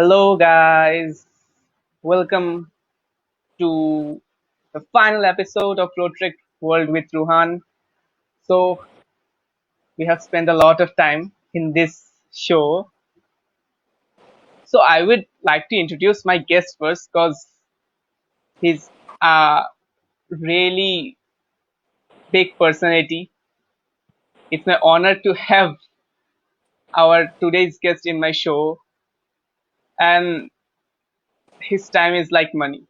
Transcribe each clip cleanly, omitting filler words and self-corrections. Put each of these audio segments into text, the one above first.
Hello, guys. Welcome to the final episode of Rotaract World with Ruhan. So, we have spent a lot of time in this show. So, I would like to introduce my guest first because he's a really big personality. It's my honor to have our today's guest in my show, and his time is like money.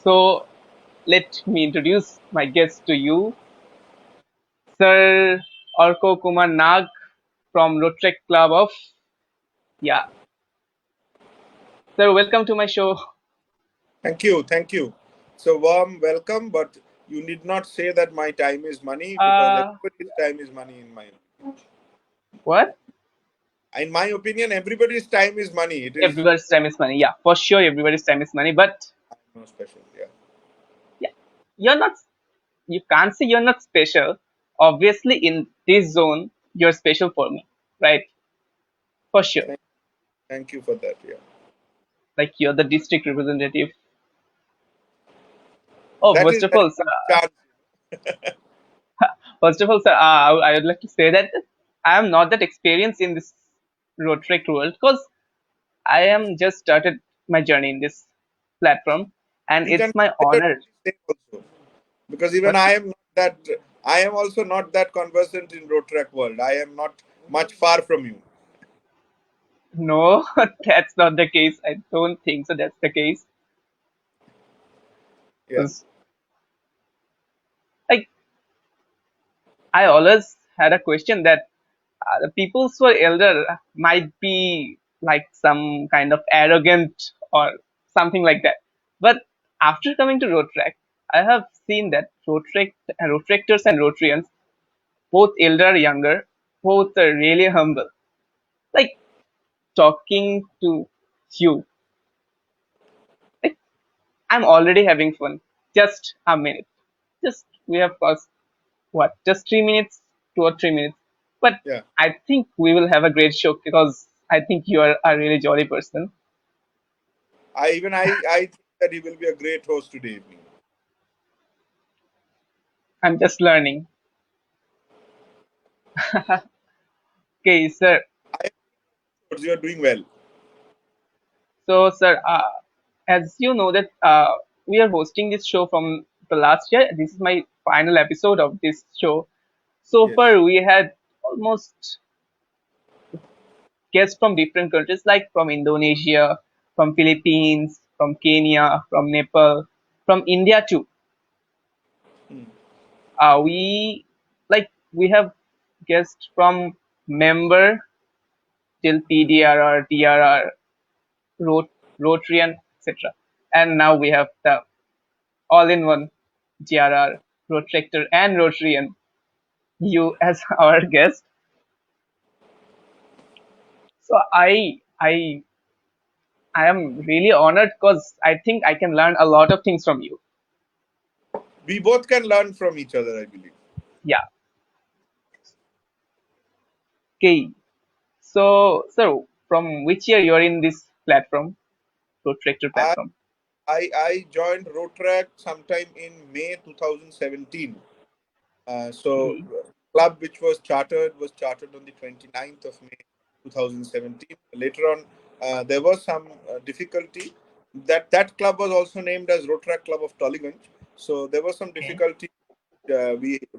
So, let me introduce my guest to you. Sir Arka Kumar Nag from Rotaract Club of, yeah. Sir, welcome to my show. Thank you, thank you. So warm welcome, but you need not say that my time is money because Uh, everybody's time is money what? in my opinion, everybody's time is money. It is Everybody's time is money. Yeah, for sure, everybody's time is money. But no special. Yeah. yeah, you're not. You can't say you're not special. Obviously, in this zone, you're special for me, right? For sure. Thank, thank you for that. Yeah. Like you're the district representative. Oh, That first is of that is all, sir, my chance. first of all, sir, I would like to say that I am not that experienced in this Rotaract world because I am just started my journey in this platform, and You can it's my consider honor. the same also because even What? I am not that. I am also not that conversant in Rotaract world. I am not much far from you. No, that's not the case. I don't think so. That's the case. Yeah. 'Cause, like, I always had a question that the people who are elder might be like some kind of arrogant or something like that. But after coming to Rotaract, I have seen that Rotaractors and Rotarians, both elder and younger, both are really humble. Like talking to you, like, I'm already having fun. Just a minute. Just we have passed what? Just 3 minutes, 2 or 3 minutes. But Yeah. I think we will have a great show because I think you are a really jolly person. I think that he will be a great host today evening. I'm just learning. Okay, sir. I You are doing well. So, sir, as you know that we are hosting this show from the last year. This is my final episode of this show. So Yes. far, we had almost guests from different countries, like from Indonesia, from Philippines, from Kenya, from Nepal, from India too. Hmm. We have guests from member till PDRR, TRR, Rotarian, etc. And now we have the all-in-one GRR, Rotaractor, and Rotarian. You as our guest. So I am really honored because I think I can learn a lot of things from you. We both can learn from each other, I believe. Yeah. Okay. So from which year you're in this platform, Rotaractor I platform? I joined Rotaract sometime in May 2017. So Okay. club which was chartered on the 29th of May 2017. Later on, there was some difficulty. That club was also named as Rotaract Club of Tollygunge. So there was some Okay. difficulty.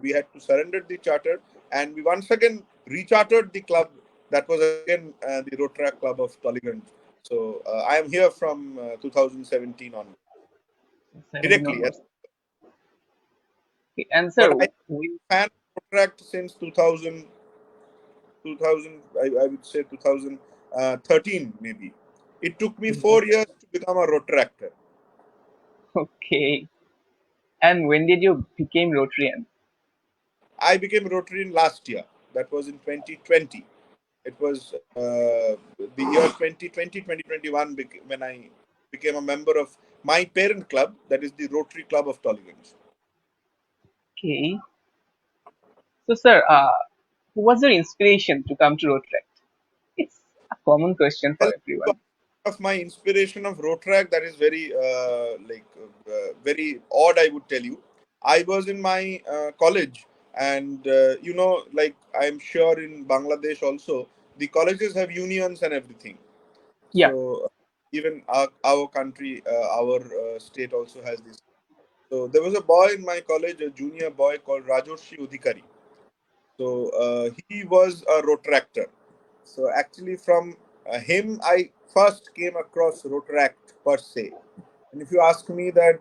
We had to surrender the charter, and we once again rechartered the club. That was again the Rotaract Club of Tollygunge. So I am here from 2017 on 17 directly, onwards. Okay. And but sir, I we, fan Rotaract since 2000. I would say 2013 maybe. It took me 4 years to become a Rotaractor. okay. And when did you became Rotarian? I became Rotarian last year. That was in 2020. It was the year 2020, 2021 when I became a member of my parent club, that is the Rotary Club of Tollygunge. Okay. So sir, who was your inspiration to come to Rotaract? It's a common question for Well, everyone. of my inspiration of Rotaract that is very very odd, I would tell you. I was in my college, and like I'm sure in Bangladesh also, the colleges have unions and everything. Yeah, So even our country, our state also has this. So there was a boy in my college, a junior boy called Rajorshi Udhikari. So he was a Rotaractor. So actually, from him, I first came across Rotaract per se. And if you ask me that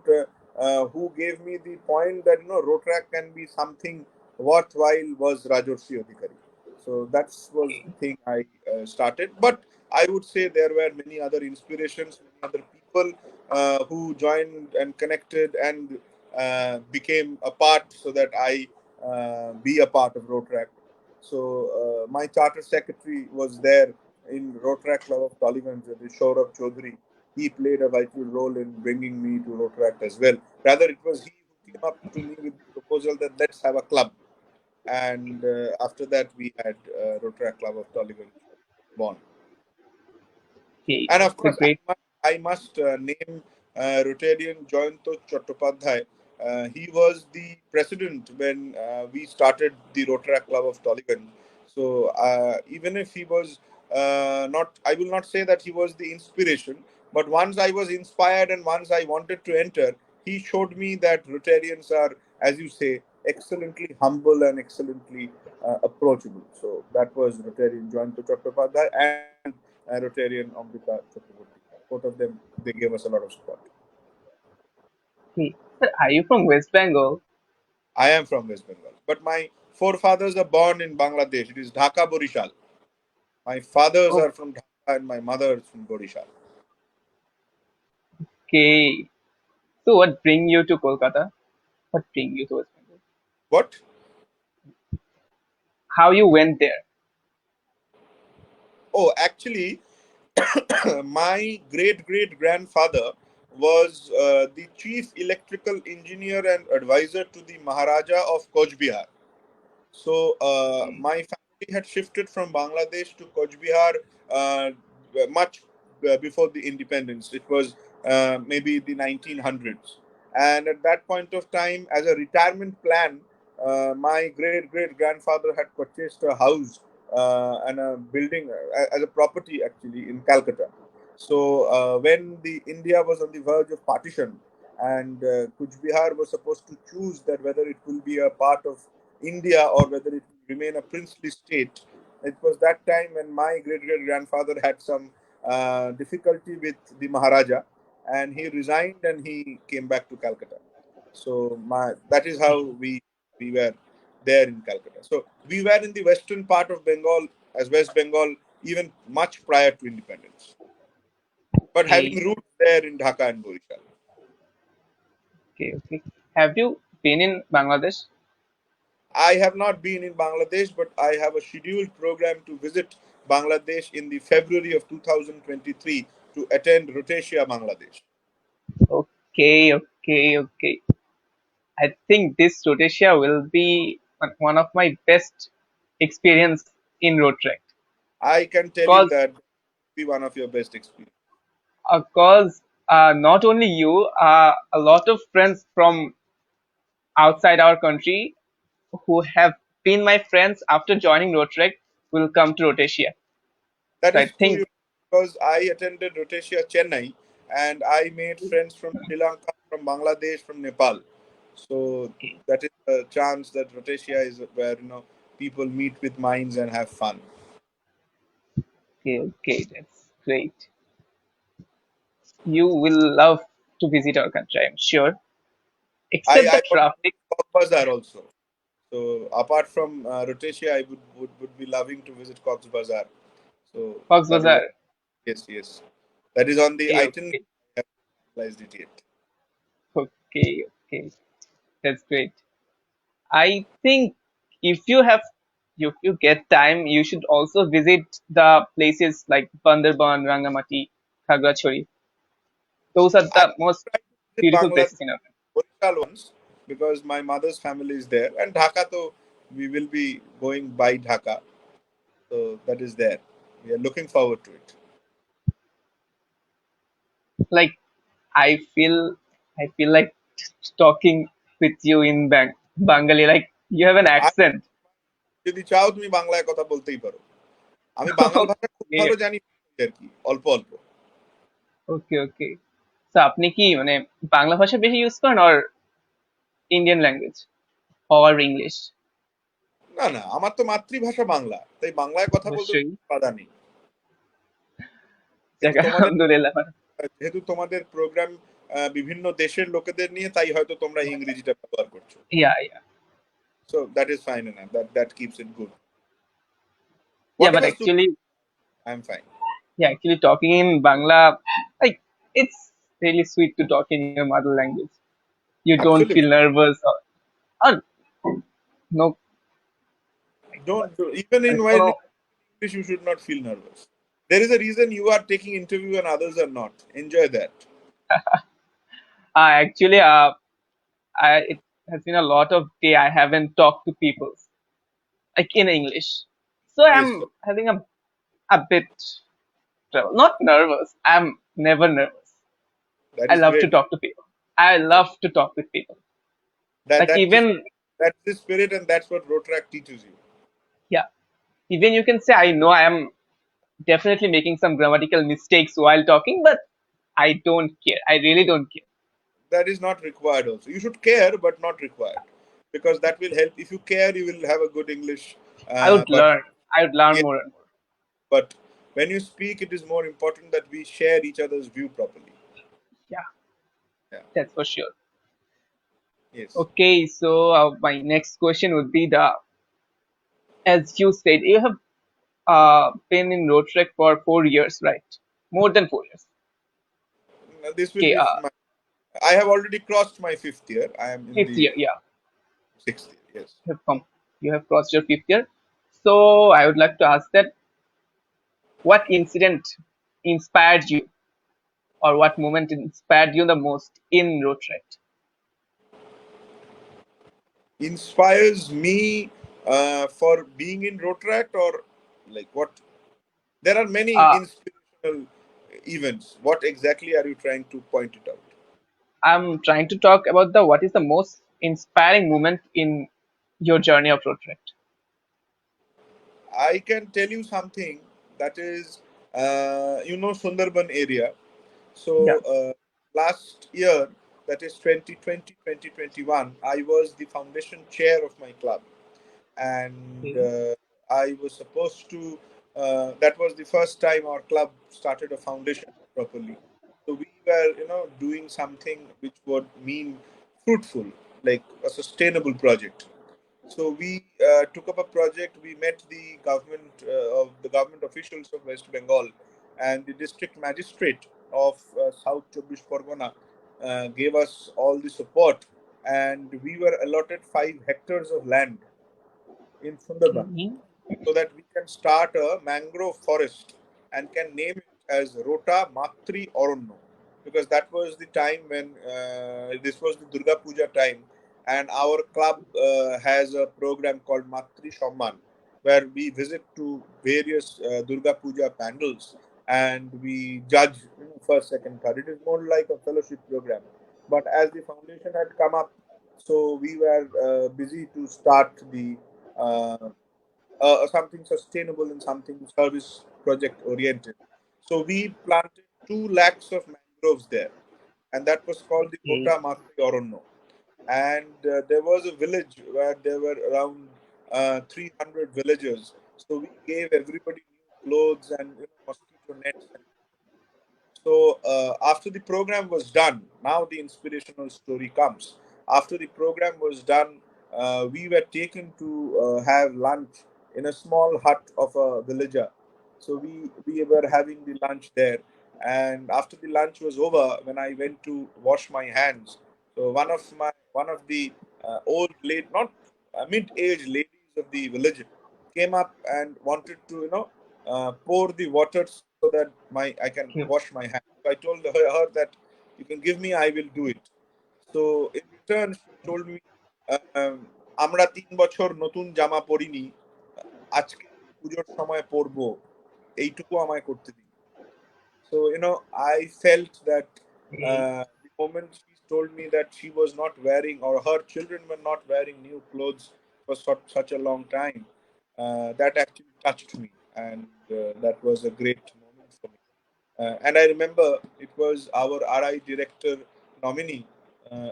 who gave me the point that Rotaract can be something worthwhile was Rajorshi Adhikari. So that was the thing I started. But I would say there were many other inspirations, many other people who joined and connected and became a part so that I be a part of Rotaract. So my charter secretary was there in Rotaract Club of Tollygunge, the Saurabh Chaudhary. He played a vital role in bringing me to Rotaract as well. Rather, it was he who came up to me with the proposal that let's have a club. And after that, we had Rotaract Club of Tollygunge born. okay, And of it's a course, great. I must name Rotarian Joyanto Chattopadhyay. He was the president when we started the Rotaract Club of Tollygunge. So even if he was not, I will not say that he was the inspiration, but once I was inspired and once I wanted to enter, he showed me that Rotarians are, as you say, excellently humble and excellently approachable. So that was Rotarian Joyanto Chattopadhyay and Rotarian Amrita Chakraborty. Both of them, they gave us a lot of support. Okay. Sir, are you from West Bengal? I am from West Bengal, but my forefathers are born in Bangladesh. It is Dhaka, Borishal. My fathers are from Dhaka and my mother is from Borishal. Okay. So what bring you to Kolkata? What bring you to West Bengal? What? How you went there? Oh, actually, my great great grandfather was the chief electrical engineer and advisor to the Maharaja of Coach Bihar. So Okay. my family had shifted from Bangladesh to Coach Bihar uh, much before the independence. It was maybe the 1900s, and at that point of time, as a retirement plan, my great great grandfather had purchased a house and a building as a property actually in Calcutta. So when the India was on the verge of partition, and Kuch Bihar was supposed to choose that whether it will be a part of India or whether it will remain a princely state. It was that time when my great great grandfather had some difficulty with the Maharaja, and he resigned and he came back to Calcutta. So that is how we were there in Calcutta. So we were in the western part of Bengal as West Bengal even much prior to independence, but having Okay. roots there in Dhaka and Borishal. Okay. Okay. Have you been in Bangladesh? I have not been in Bangladesh, but I have a scheduled program to visit Bangladesh in the February of 2023 to attend Rhodesia, Bangladesh. Okay. Okay. Okay. I think this Rhodesia will be one of my best experience in road trek. I can tell you Cause, that be one of your best experience. cause not only you, a lot of friends from outside our country who have been my friends after joining Rotaract will come to Rhodesia. That So I is true think because I attended Rhodesia, Chennai, and I made friends from Sri Lanka, from Bangladesh, from Nepal. So okay, that is a chance that Rhodesia is where people meet with minds and have fun. okay, okay, that's great. You will love to visit our country, I'm sure. Except I the want to traffic, go to Bazaar also. So apart from Rhodesia, I would be loving to visit Cox's Bazar. So Cox's that is Bazar. yes, yes. That is on the Okay, itinerary. okay, I have realized it yet. okay, okay. That's great. I think if you have, if you get time, you should also visit the places like Bandarban, Rangamati, Khagrachari. Those are I the most tried to visit beautiful Bangladesh, places in our country. Borishal once because my mother's family is there, and Dhaka. So we will be going by Dhaka. So that is there. We are looking forward to it. like I feel like talking with you in Bengali. Like you have an R accent. যদি চাও তুমি বাংলায় কথা বলতেই পারো। আমি বাংলা ভাষা খুব Okay, ভালো জানি আর কি, অল্প অল্প। okay, okay. So আপনি কি মানে বাংলা ভাষা বেশি ইউজ করেন আর ইন্ডিয়ান ল্যাঙ্গুয়েজ or ইংলিশ? না না, আমার তো মাতৃভাষা বাংলা, তাই বাংলায় কথা বলতে অবশ্যই। বাধা নেই। যাক কিন্তু তোমাদের, আলহামদুলিল্লাহ। যেহেতু তোমাদের প্রোগ্রাম বিভিন্ন দেশের লোকেদের নিয়ে, তাই হয়তো তোমরা ইংরেজিটা ব্যবহার করছো। Yeah. So that is fine enough, that keeps it good. Yeah, but whatever suit, actually, I am fine. yeah, actually talking in Bangla, like it's really sweet to talk in your mother language. You don't feel Absolutely. nervous or no, like what? Even I in don't while know. English, you should not feel nervous. There is a reason you are taking interview and others are not. Enjoy that. Actually, it has been a lot of day I haven't talked to people like in English, so Yes, I'm having a bit trouble. Not nervous. I'm never nervous. that I is love to great. talk to people. I That love to talk with people. that Like that's the, even that's the spirit, and that's what Rotaract teaches you. yeah, even you can say I know I am definitely making some grammatical mistakes while talking, but I don't care. I really don't care. That is not required. Also, you should care, but not required, because that will help. If you care, you will have a good English. I would But learn. I would learn yeah, more and more. but when you speak, it is more important that we share each other's view properly. Yeah, Yeah. that's for sure. Yes. Okay, so my next question would be as you said, you have been in Rotaract for 4 years, right? More than 4 years. This will Okay, be my. I have already crossed my fifth year. I am in fifth the year, yeah. sixth year. Yes. You have come. You have crossed your fifth year. So I would like to ask that what incident inspired you, or what moment inspired you the most in Rotaract? Inspires me for being in Rotaract, or like what? There are many Uh, inspirational events. What exactly are you trying to point it out? I'm trying to talk about the what is the most inspiring moment in your journey of Rotaract. I can tell you something that is, Sundarban area. Yeah. So last year, that is 2020, 2021, I was the foundation chair of my club, and Okay. I was supposed to. That was the first time our club started a foundation properly. So we were, doing something which would mean fruitful, like a sustainable project. So we took up a project. We met the government officials of West Bengal, and the district magistrate of South Chobbish Pargana gave us all the support, and we were allotted 5 hectares of land in Sundarban, Okay. so that we can start a mangrove forest and can name it as Rota Matri Oronno, because that was the time when this was the Durga Puja time, and our club has a program called Matri Shamman, where we visit to various Durga Puja pandals and we judge, first, second, third. It is more like a fellowship program. But as the foundation had come up, so we were busy to start the uh, something sustainable and something service project oriented. So we planted 2 lakhs of mangroves there, and that was called the Okay. Kota Matri Oronno. And there was a village where there were around 300 villagers. So we gave everybody new clothes and mosquito nets. So after the program was done, now the inspirational story comes. After the program was done, we were taken to have lunch in a small hut of a villager. So we were having the lunch there, and after the lunch was over, when I went to wash my hands, so one of the old late, not mid-aged ladies of the village came up and wanted to pour the water so that my I can Okay. wash my hands. So I told her that you can give me, I will do it. So in return, she told me, আমরা 3 বছর নতুন জামা পরিনি, আজকে পুজোর সময় পরবো, এইটুকু আমায় করতে দিন. So So, I felt that Okay. the moment she told me that she was not wearing, or her children were not wearing new clothes for such a long time, that actually touched me. And that was a great moment for me. And I remember it was our RI director nominee,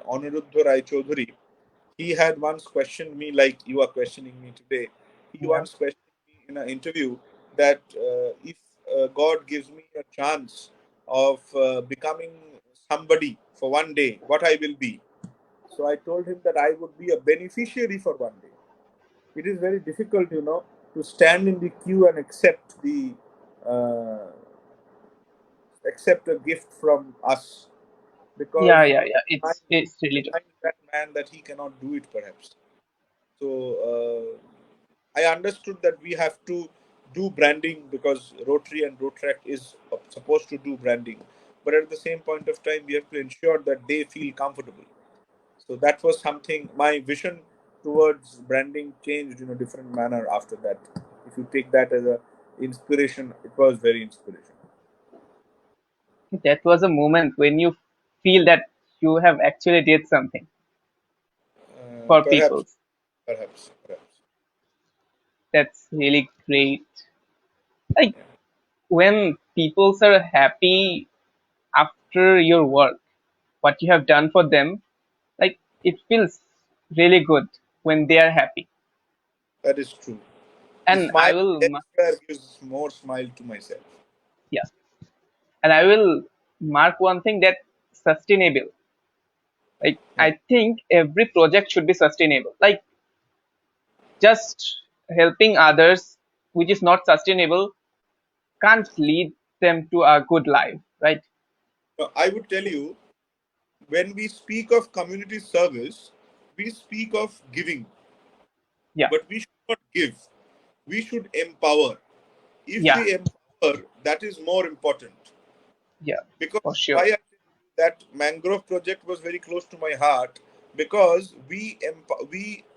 Honourable. He had once questioned me like you are questioning me today. He Yeah. once questioned me in an interview that if God gives me a chance of becoming somebody for one day, what I will be. So I told him that I would be a beneficiary for one day. It is very difficult, to stand in the queue and uh, accept a gift from us, Yeah, because yeah, yeah. remind, It's really true. remind that man that he cannot do it perhaps. So I understood that we have to do branding because Rotary and Rotaract is supposed to do branding, but at the same point of time, we have to ensure that they feel comfortable. So that was something. My vision towards branding changed in a different manner after that. If you take that as a inspiration, it was very inspirational. That was a moment when you feel that you have actually did something for Perhaps, people. perhaps. That's really great. Like Yeah. when people are happy after your work, what you have done for them, like it feels really good when they are happy. That is true. The And smile I will, elsewhere gives more smile to myself. yeah, and I will mark one thing, that sustainable. Like Yeah. I think every project should be sustainable. Like just helping others, which is not sustainable, can't lead them to a good life, right? I would tell you, when we speak of community service, we speak of giving, Yeah, but we should not give. We should empower. If yeah, we empower, that is more important. yeah, Because for why sure. I tell you that mangrove project was very close to my heart, because we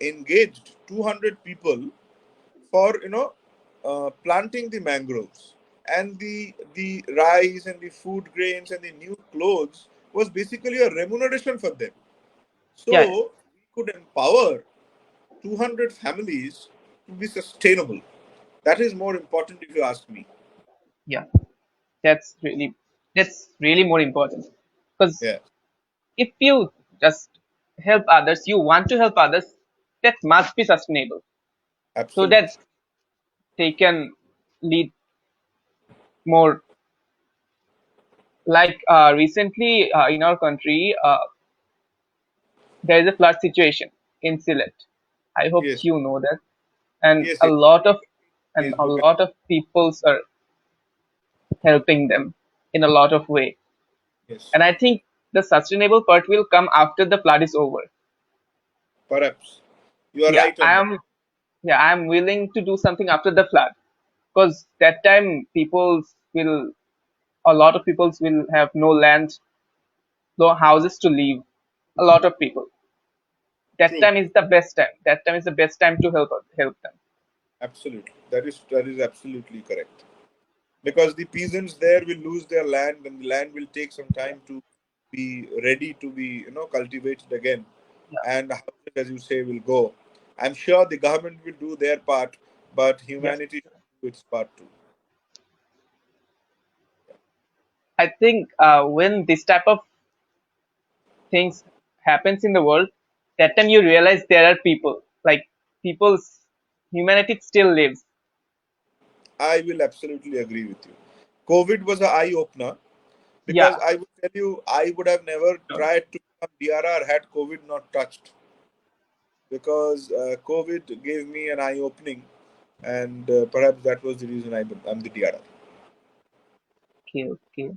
engaged 200 people for planting the mangroves, and the rice and the food grains and the new clothes was basically a remuneration for them. Yeah, So we could empower 200 families to be sustainable. That is more important, if you ask me. yeah, that's really that's really more important. Because Yeah, if you just help others, you want to help others, that must be sustainable, so that absolutely. they can lead more. Like recently in our country, there is a flood situation in Sylhet. I hope Yes, you know that, and yes, a yes. lot of a Facebook. lot of peoples are helping them in a lot of way. Yes, And I think the sustainable part will come after the flood is over. perhaps you are Yeah, right on that. I am willing to do something after the flood, because that time people will a lot of people will have no land, no houses to live. A lot of people. That True, time is the best time. That time is the best time to help them. absolutely. That is absolutely correct. Because the peasants there will lose their land, and the land will take some Yeah, time to be ready to be cultivated again, yeah, and houses, as you say, will go. I'm sure the government will do their part, but yeah. humanity should do its part too. I think when this type of things happens in the world, that time you realize there are people, like people's humanity still lives. I will absolutely agree with you. COVID was an eye opener, because Yeah, I would tell you, I would have never sure. tried to become DRR had COVID not touched, because COVID gave me an eye opening, and perhaps that was the reason I'm the DRR. Okay, okay,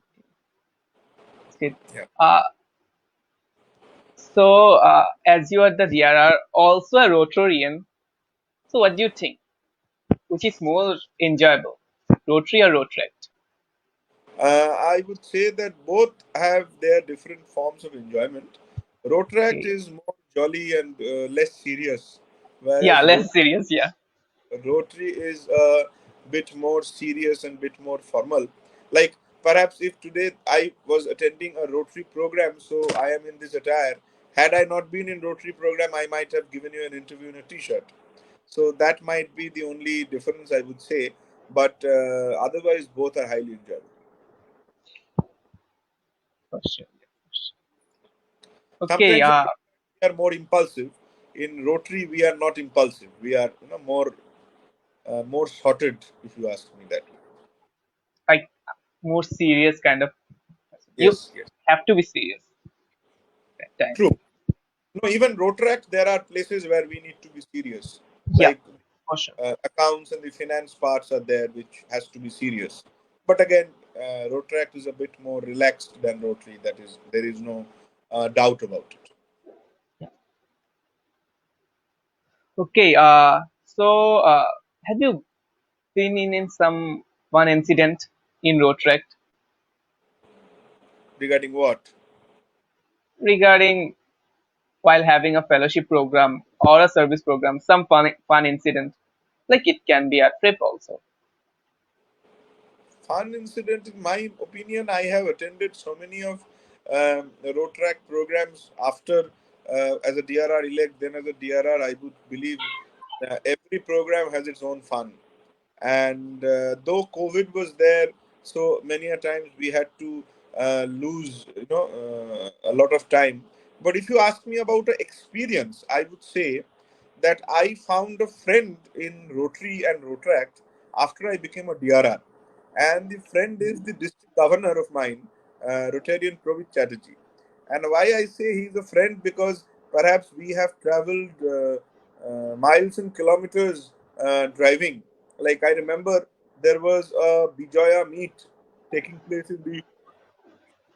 okay. Yeah. Uh, so as you are the DRR, also a Rotarian, so what do you think? Which is more enjoyable, Rotary or Rotaract? I would say that both have their different forms of enjoyment. Rotaract Okay. is more jolly and less serious, Yeah, whereas less serious. Yeah. Rotary is a bit more serious and bit more formal. Like perhaps if today I was attending a Rotary program, so I am in this attire. Had I not been in Rotary program, I might have given you an interview in a T-shirt. So that might be the only difference I would say. But otherwise, both are highly enjoyable. For sure. Okay. Sometimes we are more impulsive. In Rotary, we are not impulsive. We are, more sorted, if you ask me that. Like more serious kind of. You Yes, yes. have to be serious at times. True. No, even Rotaract, there are places where we need to be serious. Yeah, Like for sure. accounts and the finance parts are there, which has to be serious. But again, Rotaract is a bit more relaxed than Rotary. That is, there is no doubt about it. Okay. Have you been in some one incident in Rotaract Regarding what? regarding while having a fellowship program or a service program, some fun incident? Like it can be a trip also. Fun incident, in my opinion, I have attended so many of Rotaract programs after as a DRR elect, then as a DRR. I would believe every program has its own fun. And though COVID was there, so many a times we had to lose, a lot of time. But if you ask me about the experience, I would say that I found a friend in Rotary and Rotaract after I became a DRR. And the friend is the district governor of mine, Rotarian Provit Chatterjee. And why I say he's a friend, because perhaps we have traveled miles and kilometers driving. Like I remember there was a Bijoya meet taking place in the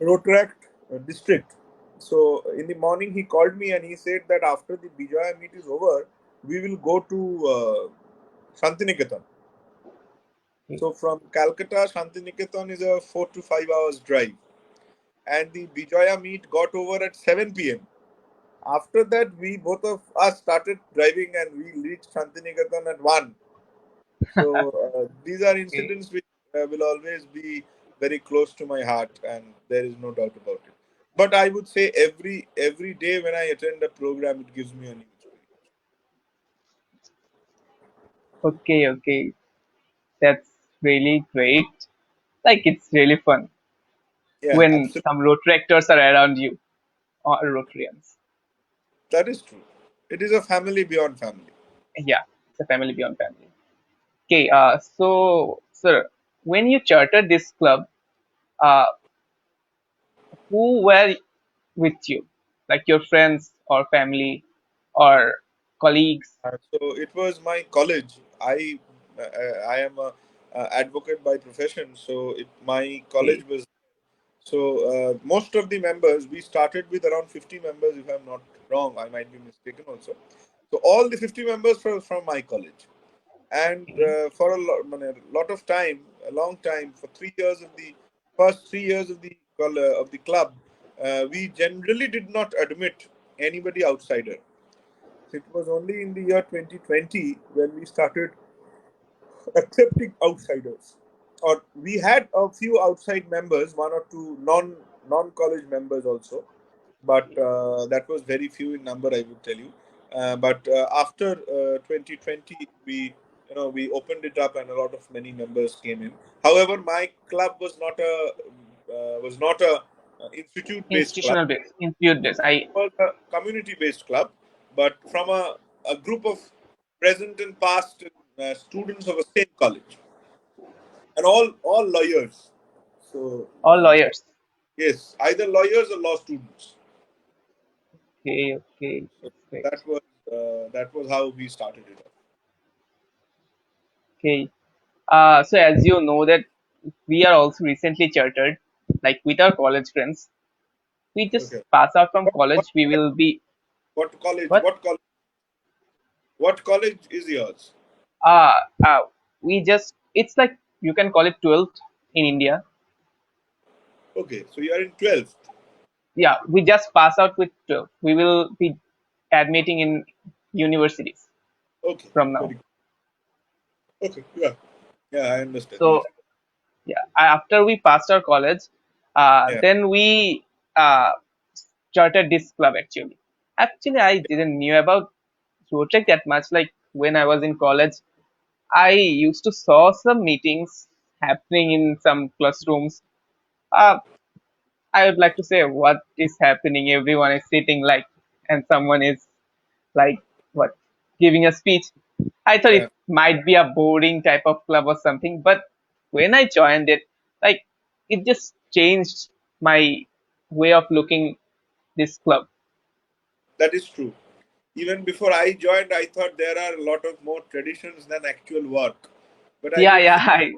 Rotaract district. So in the morning he called me and he said that after the Bijoya meet is over, we will go to Shantiniketan. Okay. So from Calcutta, Shantiniketan is a 4 to 5 hours drive, and the Bijoya meet got over at 7 p.m. After that, we both of us started driving and we reached Shantiniketan at 1. So these are Okay. incidents which will always be very close to my heart, and there is no doubt about it. But I would say every day when I attend a program, it gives me a new experience. Okay. Okay. That's really great. Like it's really fun Yeah, when absolutely, some Rotaractors are around you or Rotarians. that is true. It is a family beyond family. Yeah, it's a family beyond family. Okay. So, sir, when you chartered this club, uh, who were with you? Like your friends or family or colleagues? So it was my college. I am a advocate by profession, so my Okay. college was. So most of the members, we started with around 50 members, if I'm not wrong. I might be mistaken also. So all the 50 members were from my college, and Okay. for a lot of time, a long time, for 3 years of the first 3 years of the club, we generally did not admit anybody outsider. So it was only in the year 2020 when we started accepting outsiders. Or we had a few outside members, one or two non college members also, but that was very few in number, I would tell you. But after 2020, we opened it up and a lot of many members came in. However, my club was not a institute based club. Institutional base, institute base. It was a community based club, but from a group of present and past students of a same college, and all lawyers. So All lawyers. yes, either lawyers or law students. Okay, okay, So that's great. that was how we started it off. Okay. So as you know that we are also recently chartered, like with our college friends. We just Okay. pass out from What what college. We college? will be What college? what? What college is yours? Uh, uh we just it's like you can call it 12th in India. Okay, so you are in 12th. Yeah, we just pass out with 12. We will be admitting in universities Okay, from very now. good. Okay, yeah, yeah, I understand. So Yes. Yeah, after we passed our college, Yeah, then we uh, started this club. Actually, I didn't knew about Rotaract that much. Like when I was in college, I used to saw some meetings happening in some classrooms. Uh, I would like to say what is happening. Everyone is sitting like, and someone is like what giving a speech. I thought yeah, it might be a boring type of club or something, but when I joined it, like it just changed my way of looking this club. that is true. Even before I joined, I thought there are a lot of more traditions than actual work. But I Yeah, would yeah, say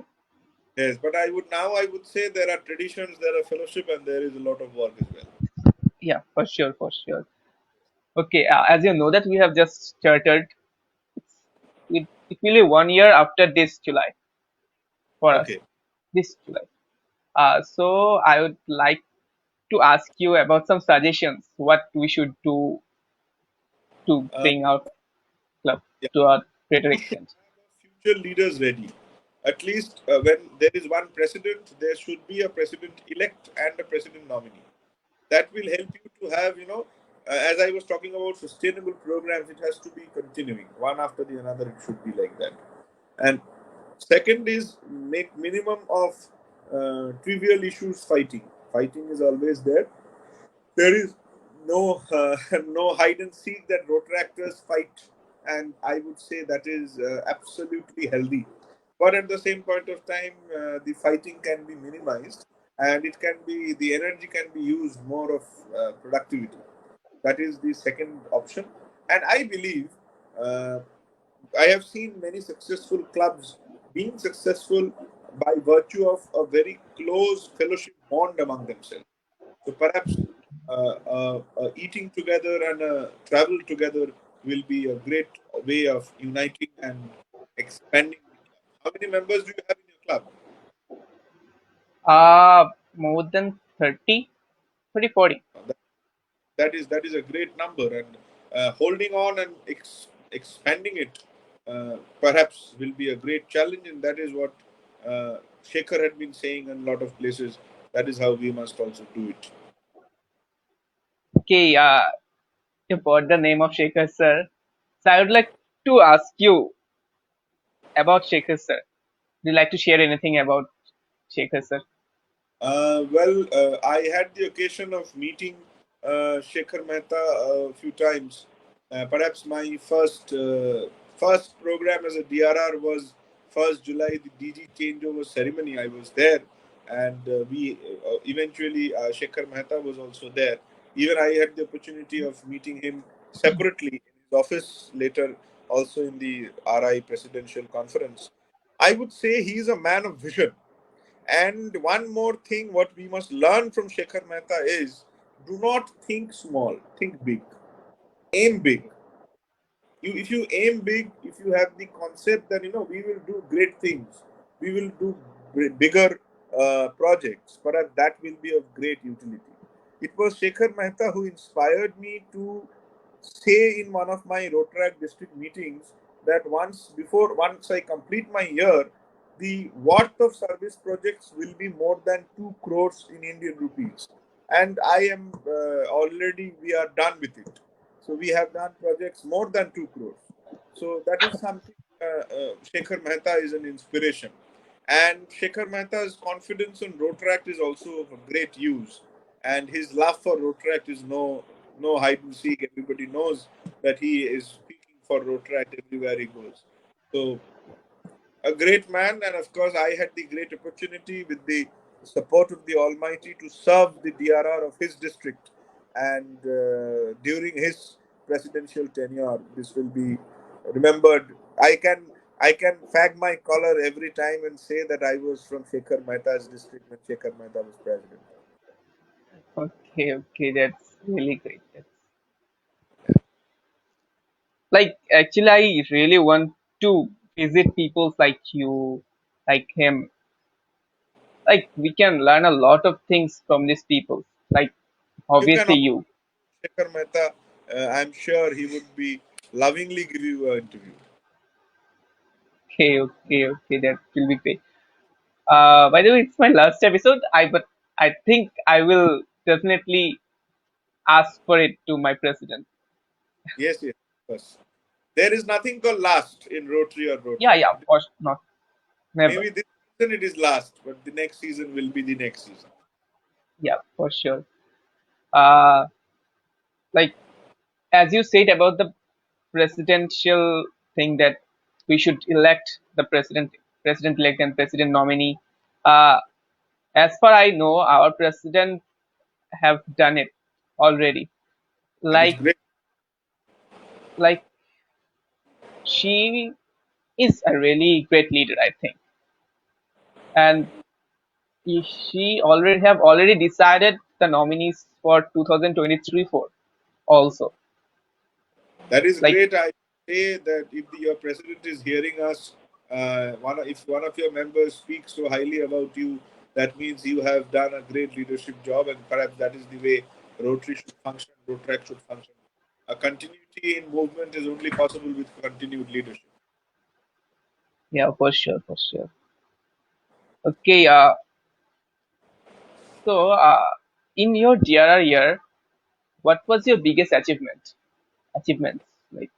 yes. But I would say there are traditions, there are fellowship, and there is a lot of work as well. yeah, for sure, for sure. Okay, as you know that we have just started. It will be 1 year after this July for us. Okay. This July. So I would like to ask you about some suggestions. What we should do to Uh, bring our club yeah. to a greater We should extent. have our future leaders ready. At least when there is one president, there should be a president elect and a president nominee. That will help you to have, as I was talking about sustainable programs, it has to be continuing one after the another. It should be like that. And second is make minimum of trivial issues fighting. Fighting is always there. There is no no hide and seek that Rotaractors fight, and I would say that is absolutely healthy. But at the same point of time, the fighting can be minimized, and the energy can be used more of productivity. That is the second option, and I believe uh, I have seen many successful clubs being successful by virtue of a very close fellowship bond among themselves. So perhaps eating together and travel together will be a great way of uniting and expanding the club. How many members do you have in your club? More than 30, 30, 40. That, that is a great number, and holding on and expanding it perhaps will be a great challenge, and that is what Shekhar had been saying in a lot of places. That is how we must also do it. Okay, you bought the name of Shekhar sir. So I would like to ask you about Shekhar sir. Would you like to share anything about Shekhar sir? I had the occasion of meeting Shekhar Mehta a few times. Perhaps my first program as a DRR was 1st July, the DG changeover ceremony. I was there, and we eventually Shekhar Mehta was also there. Even I had the opportunity of meeting him separately in his office later, also in the RI presidential conference. I would say he is a man of vision, and one more thing, what we must learn from Shekhar Mehta is do not think small, think big, aim big. If you aim big, if you have the concept that we will do great things, we will do bigger projects, perhaps that will be of great utility. It was Shekhar Mehta who inspired me to say in one of my Rotaract district meetings that once I complete my year, the worth of service projects will be more than 2 crores in Indian rupees, and I am already we are done with it. So we have done projects more than 2 crores. So that is something. Shekhar Mehta is an inspiration, and Shekhar Mehta's confidence on Rotaract is also of great use, and his love for Rotaract is no hide and seek. Everybody knows that he is speaking for Rotaract everywhere he goes. So a great man, and of course, I had the great opportunity with the support of the Almighty to serve the DRR of his district. And during his presidential tenure, this will be remembered. I can fag my collar every time and say that I was from Shekhar Mehta's district when Shekhar Mehta was president. Okay, okay, that's really great. That's, like actually, I really want to visit people like you, like him. Like we can learn a lot of things from these people. Like You can obviously also you. Shekhar Mehta. I'm sure he would be lovingly give you an interview. Okay, okay, okay. That will be great. By the way, it's my last episode. But I think I will definitely ask for it to my president. Yes, yes, of course. There is nothing called last in Rotary or Yeah, Rotary. yeah, of course not. Never. Maybe this season it is last, but the next season will be the next season. Yeah, for sure. Uh, like as you said about the presidential thing that we should elect the president elect and president nominee. Uh, as far I know, our president have done it already. That is Like great. like she is a really great leader, I think, and she already decided the nominees for 2023 for also. That is Like great. I say that if your president is hearing us, if one of your members speaks so highly about you, that means you have done a great leadership job, and perhaps that is the way Rotary should function, Rotaract should function. A continuity in movement is only possible with continued leadership. yeah, for sure, for sure. Okay, so in your DRR year, what was your biggest achievements, like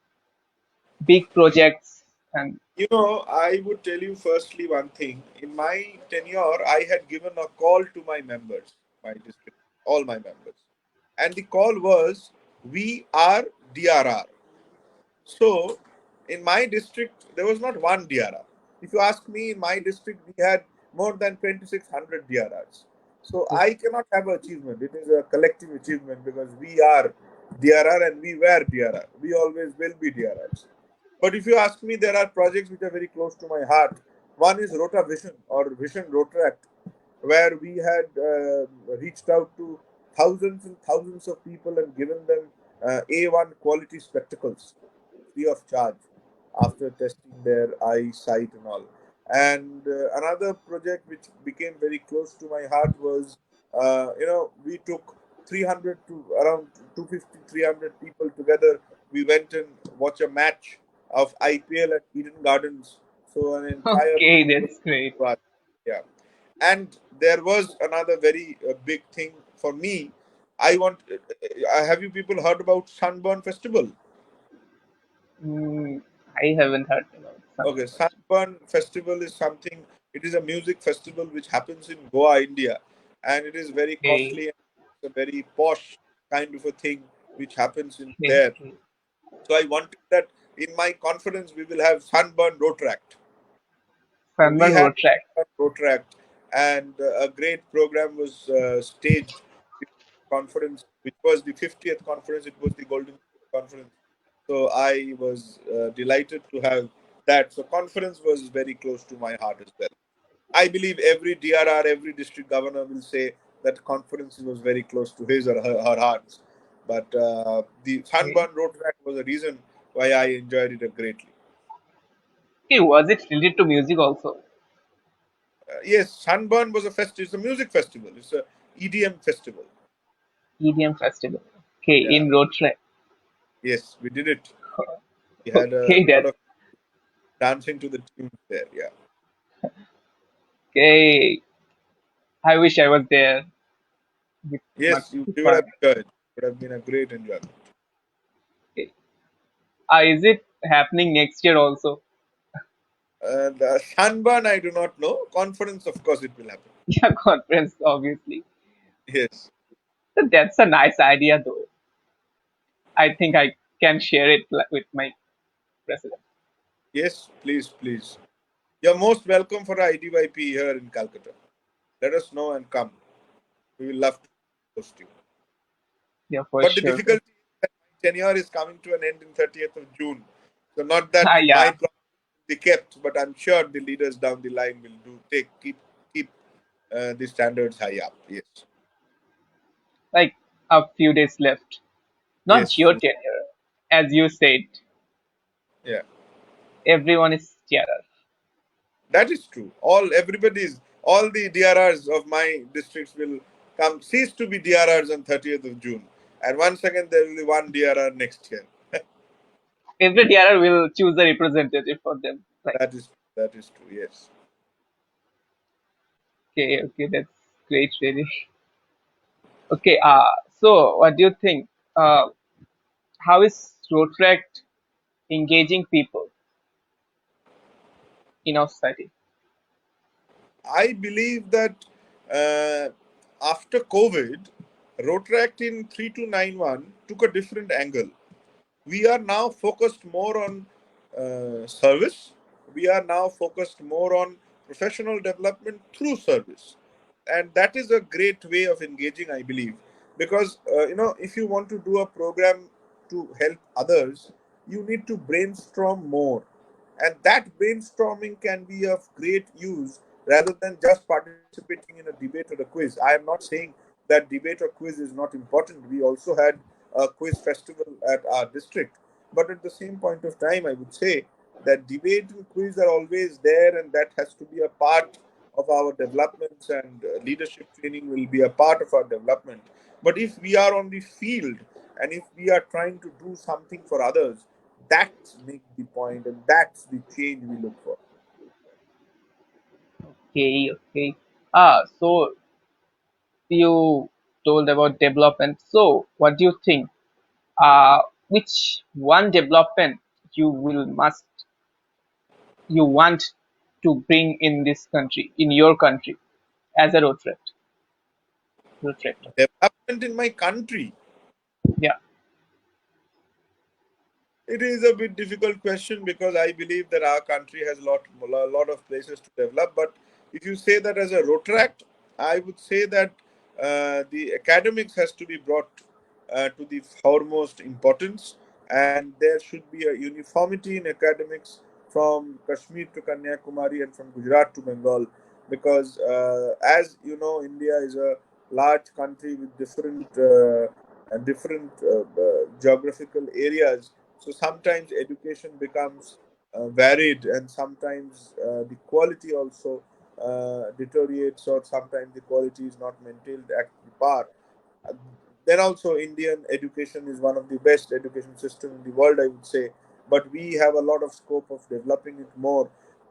big projects and I would tell you firstly one thing. In my tenure, I had given a call to my members, my district, all my members. And the call was, we are DRR. So, in my district, there was not one DRR. If you ask me, in my district, we had more than 2,600 DRRs. So, I cannot have achievement. It is a collective achievement because we are DRR and we were DRR. We always will be DRRs. But if you ask me, there are projects which are very close to my heart. One is Rota Vision or Vision Rotaract, where we had reached out to thousands and thousands of people and given them A1 quality spectacles free of charge after testing their eyesight and all. And another project which became very close to my heart was, we took 300 to around 250, 300 people together. We went and watched a match of IPL at Eden Gardens. So an entire okay, people, that's great. yeah. And there was another very big thing for me. I want. Have you people heard about Sunburn Festival? mm, I haven't heard about Okay, Sunburn Festival. Sunburn Festival is something. It is a music festival which happens in Goa, India, and it is very Okay, costly. And it's a very posh kind of a thing which happens in okay, there. okay. So I wanted that in my conference we will have Sunburn Rotaract. So we Sunburn had road track. Rotaract, and a great program was staged before the conference, which was the 50th conference. It was the Golden Conference. So I was delighted to have that. So conference was very close to my heart as well. I believe every DRR, every district governor will say that conference was very close to his or her hearts. But the Okay. Sunburn Rotaract was a reason why I enjoyed it greatly. Okay, was it related to music also? Yes, Sunburn was a festival. It's a music festival. It's a EDM festival. EDM festival. Okay, Yeah. in road track. Yes, we did it. We had a Okay, lot that of dancing to the tunes there. Yeah. okay. I wish I was there with my Yes, with you would my. have enjoyed. It would have been a great enjoyment. Okay. Is it happening next year also? The Sunburn, I do not know. Conference, of course, it will happen. Yeah, conference obviously. Yes. So that's a nice idea though. I think I can share it with my president. Yes, please, please. You're most welcome for IDYP here in Calcutta. Let us know and come. We will love to host you. Yeah, for But the sure. difficulty is that my tenure is coming to an end in 30th of June. So not that Yeah, my promise will be kept, but I'm sure the leaders down the line will keep the standards high up. Yes, like a few days left. Not yes, your tenure, as you said. yeah. Everyone is terror. That is true. All the DRRs of my districts will come cease to be DRRs on 30th of June, and once again there will be one DRR next year. Every terror will choose a representative for them. Like That is true. Yes. Okay, okay, that's great, really. Okay, so what do you think? Uh, how is Rotaract engaging people in our society? I believe that uh, after COVID, Rotaract in 3291 took a different angle. We are now focused more on service. We are now focused more on professional development through service, and that is a great way of engaging, I believe, because if you want to do a program to help others, you need to brainstorm more, and that brainstorming can be of great use rather than just participating in a debate or a quiz. I am not saying that debate or quiz is not important. We also had a quiz festival at our district, but at the same point of time, I would say that debate and quiz are always there, and that has to be a part of our developments, and leadership training will be a part of our development. But if we are on the field and if we are trying to do something for others, that makes the point, and that's the change we look for. Okay, okay. So you told about development. So what do you think? Which one development you will must you want to bring in this country, in your country, as a Rotaract? Development in my country. Yeah, It is a bit difficult question because I believe that our country has a lot of places to develop. But if you say that as a Rotaract, I would say that the academics has to be brought to the foremost importance, and there should be a uniformity in academics from Kashmir to Kanyakumari and from Gujarat to Bengal, because as you know, India is a large country with different geographical areas, so sometimes education becomes varied, and sometimes the quality also deteriorates, or sometimes the quality is not maintained at the par. Uh, then also, Indian education is one of the best education system in the world, I would say, but we have a lot of scope of developing it more.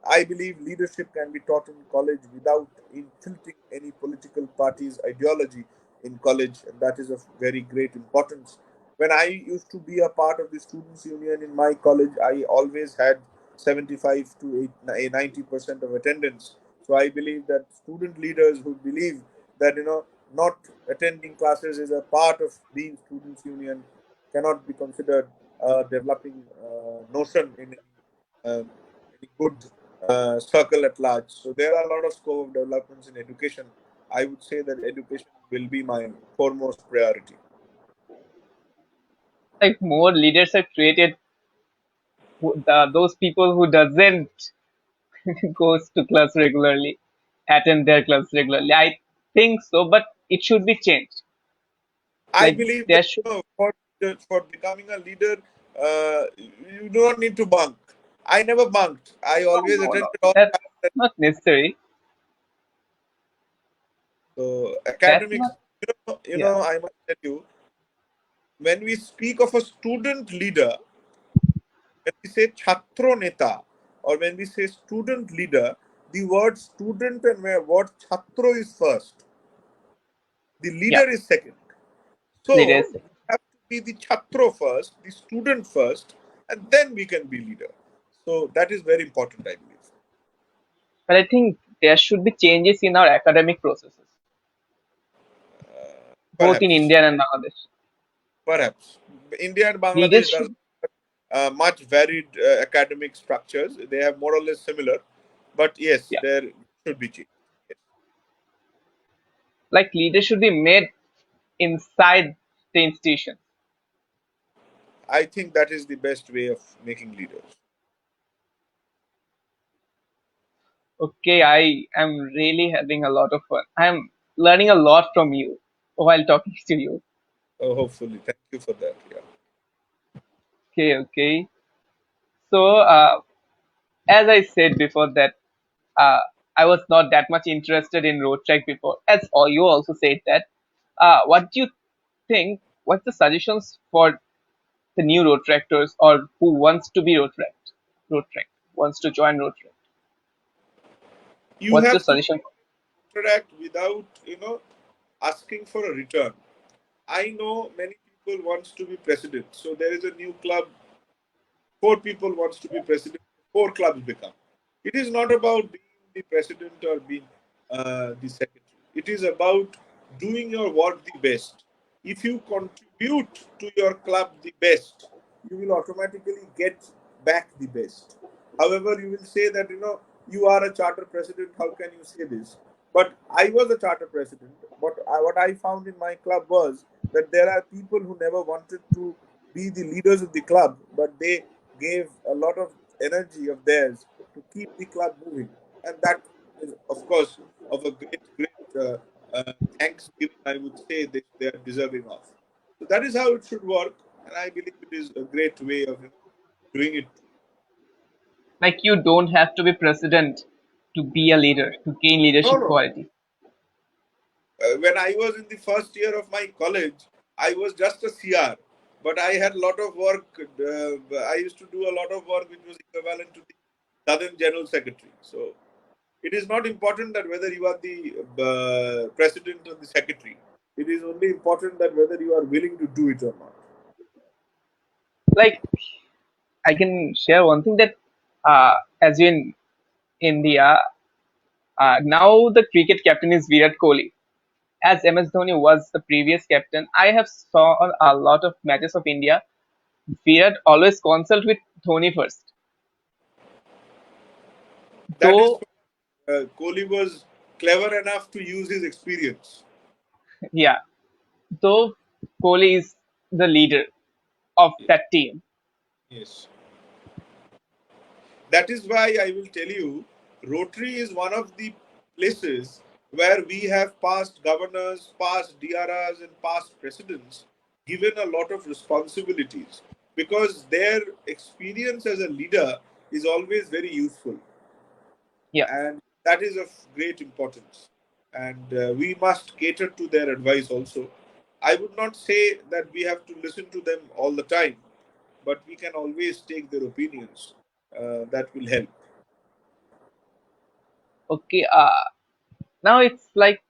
I believe leadership can be taught in college without infiltrating any political party's ideology in college, and that is of very great importance. When I used to be a part of the students union in my college, I always had 75 to 90% of attendance. So I believe that student leaders who believe that not attending classes is a part of being students union cannot be considered a developing notion in any good circle at large. So there are a lot of scope of developments in education. I would say that education will be my foremost priority. like more leaders are created. Those people who doesn't goes to class regularly, attend their class regularly. I think so, but it should be changed. I Like believe that there should for becoming a leader, you do not need to bunk. I never bunked. I no, always no, no. attended all That's classes. not necessary. So That's academics, not. Yeah, I must tell you, when we speak of a student leader, when we say chhatro neta, or when we say student leader, the word student and word chatro is first. The yeah. leader is second. So Leaders, we have to be the chatro first, the student first, and then we can be leader. So that is very important, I believe. but I think there should be changes in our academic processes, both in Perhaps, India and Bangladesh. perhaps. India and Leaders Bangladesh does should, much varied academic structures. They have more or less similar, but yes, yeah, there should be change. Yes. like leaders should be made inside the institution. I think that is the best way of making leaders. Okay, I am really having a lot of fun. I am learning a lot from you while talking to you. Hopefully, thank you for that. Yeah. Okay, okay. So, as I said before that uh, I was not that much interested in road track before, as you also said that. What do you think? What's the suggestions for the new road tractors or who wants to be road track wants to join road track? You What's your have to suggestion? Rotaract without, asking for a return. I know many people wants to be president. So there is a new club, four people wants to be president, four clubs become. It is not about being the president or being the secretary. It is about doing your work the best. If you contribute to your club the best, you will automatically get back the best. However, you will say that you are a charter president. How can you say this? But I was a charter president. But what I found in my club was that there are people who never wanted to be the leaders of the club, but they gave a lot of energy of theirs to keep the club moving, and that is, of course, of a great thanksgiving. I would say they are deserving of. So that is how it should work, and I believe it is a great way of doing it. Like you don't have to be president to be a leader, to gain No, leadership no. quality. When I was in the first year of my college, I was just a CR, but I had a lot of work. I used to do a lot of work which was equivalent to the Southern General Secretary. So it is not important that whether you are the president or the secretary. It is only important that whether you are willing to do it or not. Like I can share one thing that as in India, now the cricket captain is Virat Kohli. As MS Dhoni was the previous captain, I have saw a lot of matches of India. Virat always consult with Dhoni first. That is, Though, Kohli was clever enough to use his experience. yeah, though Kohli is the leader of Yes. that team. Yes. That is why I will tell you, Rotary is one of the places where we have past governors, past DRRs, and past presidents given a lot of responsibilities because their experience as a leader is always very useful, Yeah, and that is of great importance. And we must cater to their advice also. I would not say that we have to listen to them all the time, but we can always take their opinions. That will help. okay. Now it's like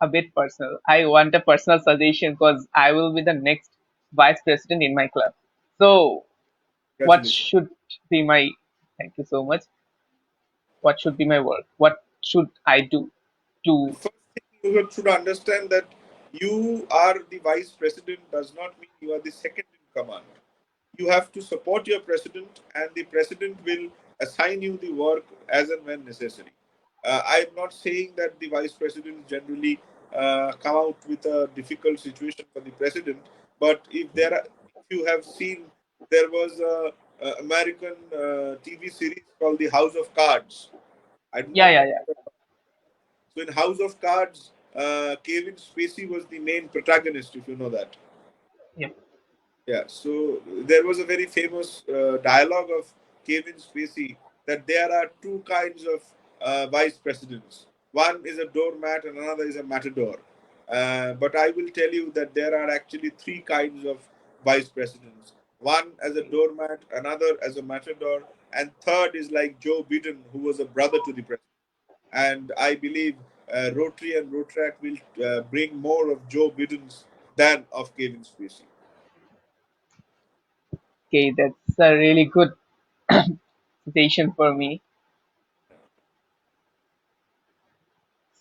a bit personal. I want a personal suggestion because I will be the next vice president in my club. So, what Congratulations. should be my? Thank you so much. What should be my work? What should I do to? First thing you should understand that you are the vice president does not mean you are the second in command. You have to support your president, and the president will assign you the work as and when necessary. I'm not saying that the vice president generally come out with a difficult situation for the president, but if you have seen, there was a American TV series called The House of Cards. I do Yeah, not yeah, know. yeah, So in House of Cards, Kevin Spacey was the main protagonist, if you know that. yeah. Yeah, so there was a very famous dialogue of Kevin Spacey that there are two kinds of vice presidents. One is a doormat and another is a matador. But I will tell you that there are actually three kinds of vice presidents. One as a doormat, another as a matador, and third is like Joe Biden, who was a brother to the president. And I believe Rotary and Rotaract will bring more of Joe Biden's than of Kevin Spacey. Okay, that's a really good suggestion for me.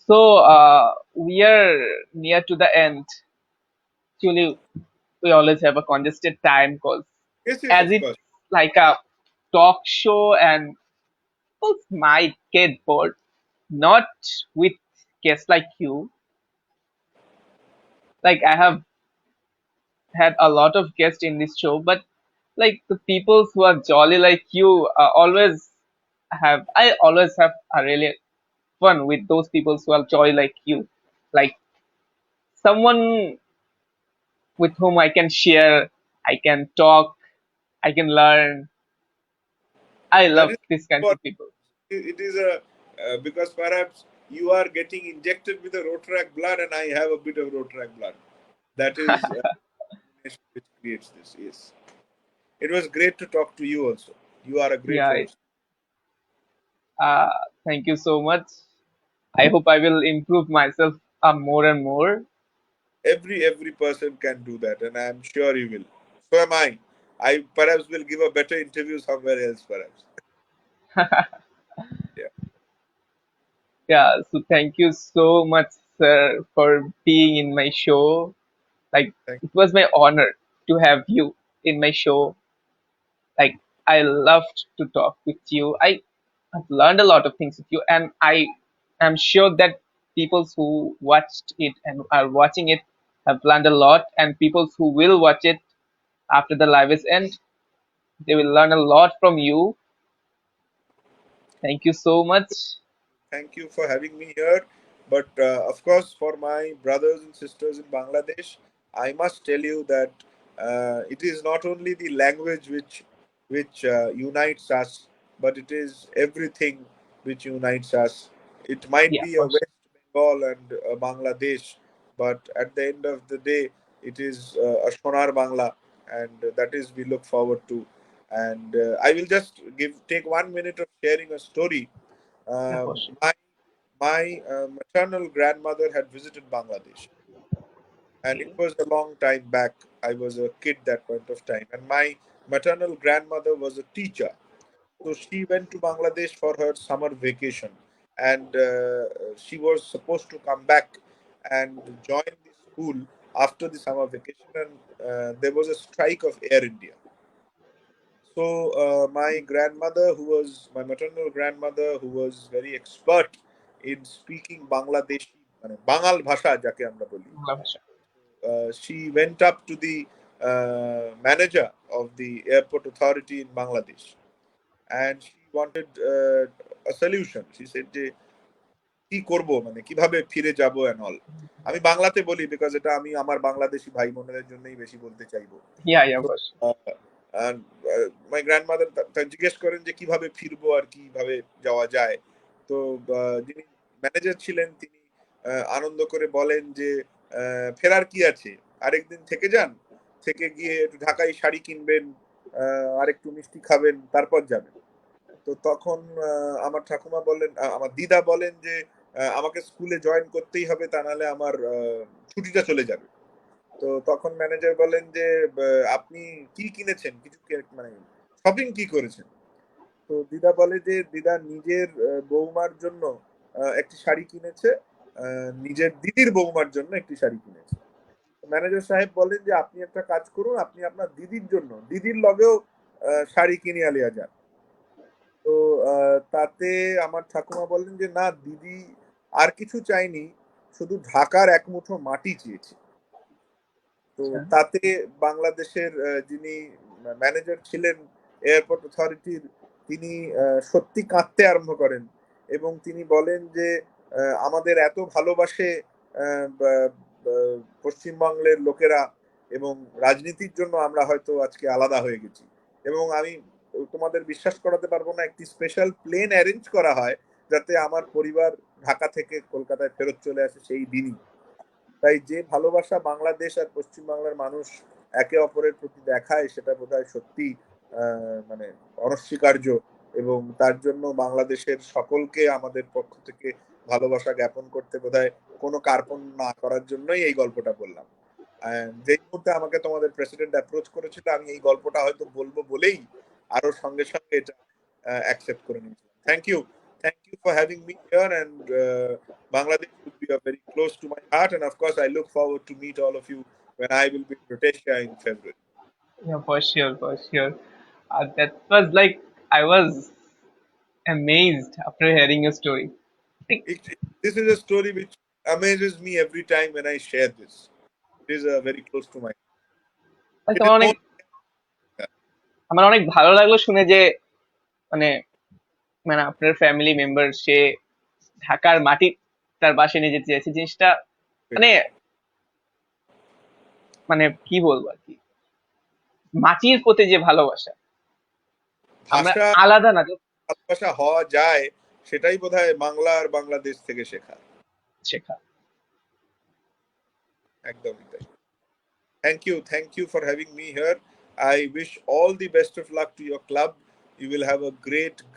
So, we are near to the end. Actually, we always have a congested time because Yes, yes, as of it's course. like a talk show and folks might get bored, not with guests like you. Like I have had a lot of guests in this show, but like the people who are jolly like you I always have a really fun with those people who are jolly like you. Like someone with whom I can share, I can talk, I can learn. I That love is these kinds what of people. it is a because perhaps you are getting injected with a Rotaract blood, and I have a bit of Rotaract blood. That is which creates this. Yes, it was great to talk to you. Also, you are a great Yeah, host. uh, thank you so much. I hope I will improve myself more and more. Every person can do that, and I'm sure you will. So am I. I perhaps will give a better interview somewhere else, perhaps. Yeah. Yeah, so thank you so much, sir, for being in my show. Like, Thank it was my honor to have you in my show. Like, I loved to talk with you. I have learned a lot of things with you, and I am sure that people who watched it and are watching it have learned a lot, and people who will watch it after the live is end, they will learn a lot from you. Thank you so much. Thank you for having me here. But of course, for my brothers and sisters in Bangladesh, I must tell you that it is not only the language which unites us, but it is everything which unites us. It might Yeah, be a for sure. West Bengal and a Bangladesh, but at the end of the day, it is a Sonar Bangla, and that is we look forward to. And I will just take 1 minute of sharing a story. Yeah, um, for sure. my my maternal grandmother had visited Bangladesh, and it Okay. was a long time back. I was a kid that point of time, and my maternal grandmother was a teacher. So she went to Bangladesh for her summer vacation, and she was supposed to come back and join the school after the summer vacation. And there was a strike of Air India. So my grandmother, who was my maternal grandmother, who was very expert in speaking Bangladeshi, মানে বাঙাল ভাষা যাকে আমরা বলি, বাংলা ভাষা। she went up to the manager of the airport authority in Bangladesh, and she wanted a solution. She said যে কি করব, মানে কিভাবে ফিরে যাব and all. আমি বাংলাতে বলি বিকজ এটা আমি আমার বাংলাদেশি ভাই বোনেদের জন্যই বেশি বলতে চাইবো। Yeah, yeah, তো for sure. মাই গ্র্যান্ডমাদার জিজ্ঞেস করেন যে কিভাবে ফিরবো আর কিভাবে যাওয়া যায়। তো যিনি ম্যানেজার ছিলেন তিনি আনন্দ করে বলেন যে ফেরার কি আছে, আরেকদিন থেকে যান, থেকে গিয়ে একটু ঢাকাই শাড়ি কিনবেন, আর একটু মিষ্টি খাবেন, তারপর যাবেন। তো তখন আমার ঠাকুমা বলেন, আমার দিদা বলেন যে আমাকে স্কুলে জয়েন করতেই হবে, তা নাহলে আমার ছুটিটা চলে যাবে। তো তখন ম্যানেজার বলেন যে আপনি কি কিনেছেন, কিছু মানে শপিং কি করেছেন? তো দিদা বলে যে দিদা নিজের বৌমার জন্য একটি শাড়ি কিনেছে, নিজের দিদির বৌমার জন্য একটি শাড়ি কিনেছে। ম্যানেজার সাহেব বলেন যে আপনি একটা কাজ করুন, আপনি আপনার দিদির জন্য দিদির লগেও শাড়ি কিনে আলিয়া যান। তো তাতে আমার ঠাকুমা বললেন যে না, দিদি আর কিছু চাইনি, শুধু ঢাকার এক মুঠো মাটি চেয়েছে। তো আচ্ছা। তাতে বাংলাদেশের যিনি ম্যানেজার ছিলেন এয়ারপোর্ট অথরিটির, তিনি সত্যি কাঁদতে আরম্ভ করেন এবং তিনি বলেন যে আমাদের এত ভালোবাসে পশ্চিমবঙ্গের লোকেরা, এবং রাজনীতির জন্য আমরা হয়তো আজকে আলাদা হয়ে গেছি। এবং আমি তোমাদের বিশ্বাস করাতে পারবো না, একটি স্পেশাল প্লেন অ্যারেঞ্জ করা হয় যাতে আমার পরিবার ঢাকা থেকে কলকাতায় ফেরত চলে আসে সেই দিনই। তাই যে ভালোবাসা বাংলাদেশ আর পশ্চিমবাংলার মানুষ একে অপরের প্রতি দেখায়, সেটা বোধহয় সত্যি মানে অনস্বীকার্য। এবং তার জন্য বাংলাদেশের সকলকে আমাদের পক্ষ থেকে ভালোবাসা জ্ঞাপন করতে বোধহয় কোনো কার্পণ না করার জন্যই এই গল্পটা বললাম। যেই মুহূর্তে আমাকে তোমাদের প্রেসিডেন্ট অ্যাপ্রোচ করেছিল, আমি এই গল্পটা হয়তো বলবো বলেই আরো সঙ্গে সঙ্গে এটা অ্যাকসেপ্ট করে নিয়েছিলাম। Thank you for having me here, and Bangladesh would be very close to my heart, and of course, I look forward to meet all of you when I will be in Rhodesia in February. Yeah, for sure, for sure. That was like I was amazed after hearing your story. Like, This is a story which amazes me every time when I share this. It is very close to my. like It is more. আমার অনেক ভালো লাগলো শুনে যে মানে মানে আপনার family member সে ঢাকার মাটি তার বাসায় নিয়ে যেতে চাইছে জিনিসটা মানে মানে কি বলবো আর কি মাটির প্রতি যে ভালোবাসা আমরা ভাষা আলাদা না ভালোবাসা হওয়া যায়, সেটাই বোধহয় বাংলা আর বাংলাদেশ থেকে শেখা। শেখা। একদমই তাই। Thank you for having me here. I wish all the best of luck to your club. You will have a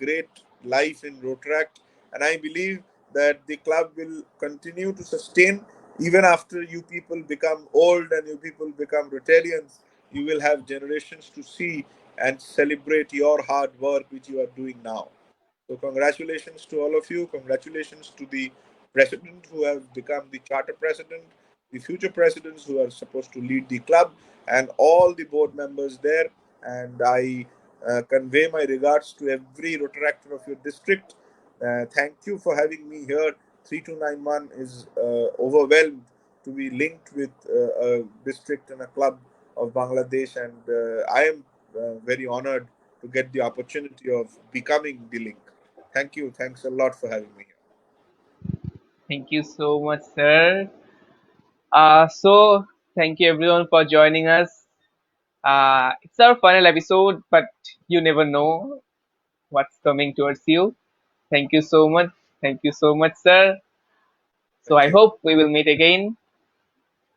great life in Rotaract, and I believe that the club will continue to sustain even after you people become old and you people become Rotarians. You will have generations to see and celebrate your hard work which you are doing now. So congratulations to all of you. Congratulations to the president who have become the charter president, the future presidents who are supposed to lead the club, and all the board members there. And I convey my regards to every Rotaractor of your district. Thank you for having me here. 3291 is overwhelmed to be linked with a district and a club of Bangladesh, and I am very honored to get the opportunity of becoming the link. Thank you. Thanks a lot for having me here. Thank you so much, sir. So thank you everyone for joining us. It's our final episode, but you never know what's coming towards you. Thank you so much. Thank you so much, sir. So Thank I you. hope we will meet again.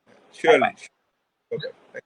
Bye Surely. bye. Bye bye.